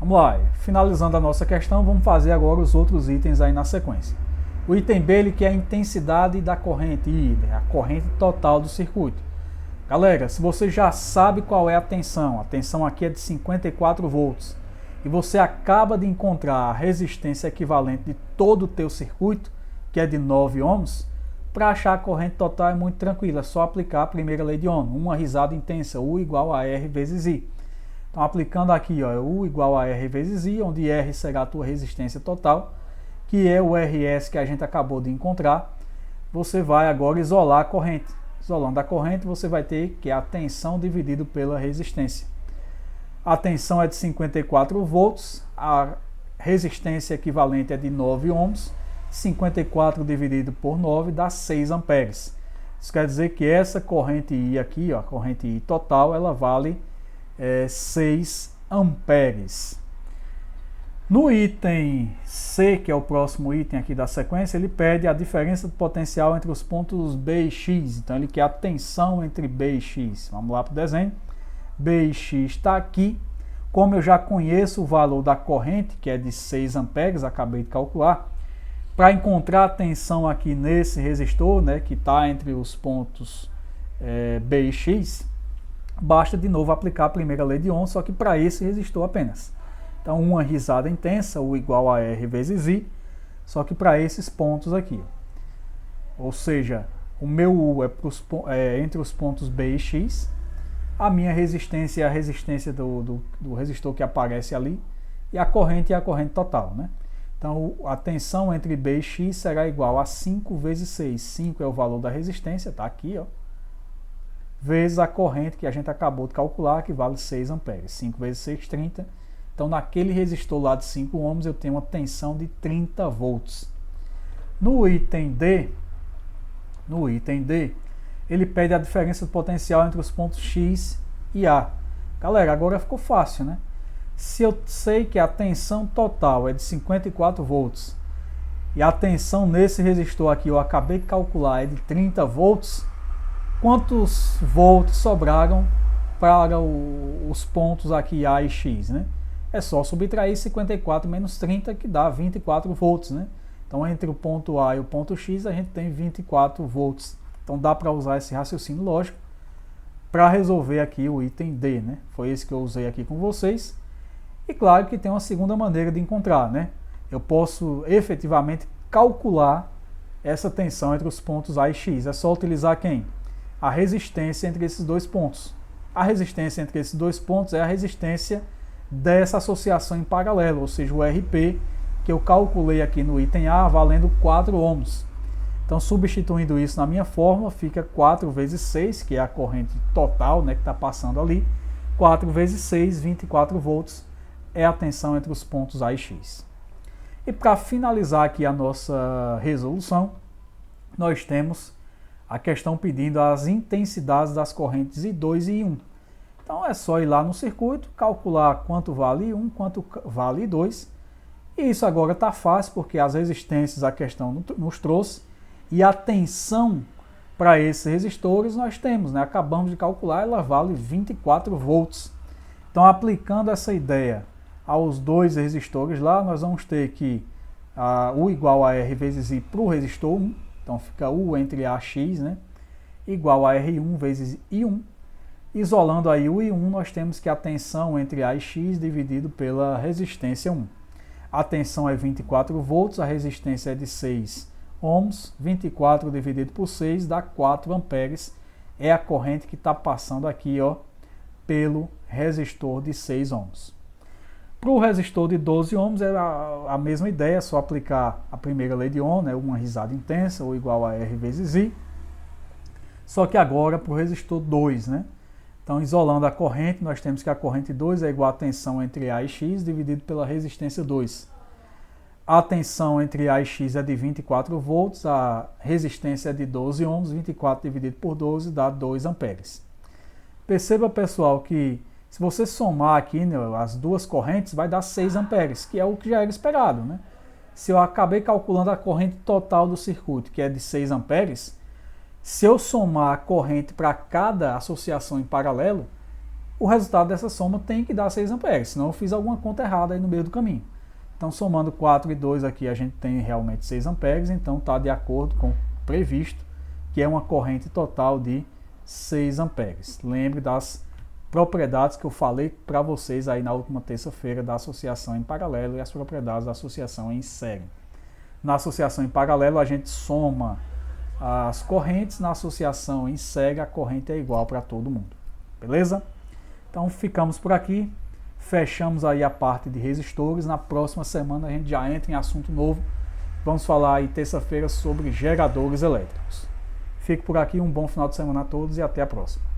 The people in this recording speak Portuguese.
Vamos lá, finalizando a nossa questão, vamos fazer agora os outros itens aí na sequência. O item B, ele quer a intensidade da corrente, I, a corrente total do circuito. Galera, se você já sabe qual é a tensão aqui é de 54 volts, e você acaba de encontrar a resistência equivalente de todo o teu circuito, que é de 9 ohms, para achar a corrente total é muito tranquilo, é só aplicar a primeira lei de Ohm, uma risada intensa, U igual a R vezes I. Então, aplicando aqui, ó, U igual a R vezes I, onde R será a tua resistência total, que é o RS que a gente acabou de encontrar, você vai agora isolar a corrente. Isolando a corrente, você vai ter que a tensão dividido pela resistência. A tensão é de 54 volts, a resistência equivalente é de 9 ohms, 54 dividido por 9 dá 6 amperes. Isso quer dizer que essa corrente I aqui, ó, a corrente I total, ela vale 6 amperes. No item C, que é o próximo item aqui da sequência, ele pede a diferença de potencial entre os pontos B e X. Então ele quer a tensão entre B e X. Vamos lá para o desenho. B e X está aqui. Como eu já conheço o valor da corrente, que é de 6 amperes, acabei de calcular, para encontrar a tensão aqui nesse resistor, né, que está entre os pontos B e X, basta de novo aplicar a primeira lei de Ohm, só que para esse resistor apenas. Então, uma risada intensa, U igual a R vezes I, só que para esses pontos aqui. Ou seja, o meu U é entre os pontos B e X, a minha resistência é a resistência do resistor que aparece ali, e a corrente é a corrente total, né? Então, a tensão entre B e X será igual a 5 vezes 6. 5 é o valor da resistência, está aqui, ó, vezes a corrente que a gente acabou de calcular, que vale 6 amperes. 5 vezes 6, 30. Então, naquele resistor lá de 5 ohms, eu tenho uma tensão de 30 volts. No item D, ele pede a diferença de potencial entre os pontos X e A. Galera, agora ficou fácil, né? Se eu sei que a tensão total é de 54 volts e a tensão nesse resistor aqui eu acabei de calcular é de 30 volts, quantos volts sobraram para os pontos aqui A e X, né? É só subtrair 54 menos 30, que dá 24 volts, né? Então, entre o ponto A e o ponto X, a gente tem 24 volts. Então, dá para usar esse raciocínio lógico para resolver aqui o item D, né? Foi esse que eu usei aqui com vocês. E claro que tem uma segunda maneira de encontrar, né? Eu posso efetivamente calcular essa tensão entre os pontos A e X. É só utilizar quem? A resistência entre esses dois pontos. A resistência entre esses dois pontos é a resistência dessa associação em paralelo, ou seja, o RP, que eu calculei aqui no item A, valendo 4 ohms. Então, substituindo isso na minha fórmula, fica 4 vezes 6, que é a corrente total, né, que está passando ali. 4 vezes 6, 24 volts, é a tensão entre os pontos A e X. E para finalizar aqui a nossa resolução, nós temos a questão pedindo as intensidades das correntes I2 e I1. Então é só ir lá no circuito, calcular quanto vale I1, quanto vale I2. E isso agora está fácil, porque as resistências a questão nos trouxe, e a tensão para esses resistores nós temos, né? Acabamos de calcular, ela vale 24 volts. Então, aplicando essa ideia aos dois resistores lá, nós vamos ter que U igual a R vezes I para o resistor 1, então fica U entre A e X, né? Igual a R1 vezes I1. Isolando aí o I1, nós temos que a tensão entre A e X dividido pela resistência 1. A tensão é 24 volts, a resistência é de 6 ohms, 24 dividido por 6 dá 4 amperes. É a corrente que está passando aqui, ó, pelo resistor de 6 ohms. Para o resistor de 12 ohms é a mesma ideia, é só aplicar a primeira lei de Ohm, né, uma risada intensa, ou igual a R vezes I. Só que agora para o resistor 2, né? Então, isolando a corrente, nós temos que a corrente 2 é igual à tensão entre A e X dividido pela resistência 2. A tensão entre A e X é de 24 volts, a resistência é de 12 ohms, 24 dividido por 12 dá 2 amperes. Perceba, pessoal, que se você somar aqui, né, as duas correntes, vai dar 6 amperes, que é o que já era esperado, né? Se eu acabei calculando a corrente total do circuito, que é de 6 amperes, se eu somar a corrente para cada associação em paralelo, o resultado dessa soma tem que dar 6 amperes, senão eu fiz alguma conta errada aí no meio do caminho. Então, somando 4 e 2 aqui, a gente tem realmente 6 amperes, então está de acordo com o previsto, que é uma corrente total de 6 amperes. Lembre das propriedades que eu falei para vocês aí na última terça-feira da associação em paralelo e as propriedades da associação em série. Na associação em paralelo, a gente soma as correntes, na associação em série, a corrente é igual para todo mundo. Beleza? Então, ficamos por aqui. Fechamos aí a parte de resistores. Na próxima semana a gente já entra em assunto novo. Vamos falar aí terça-feira sobre geradores elétricos. Fico por aqui, um bom final de semana a todos e até a próxima.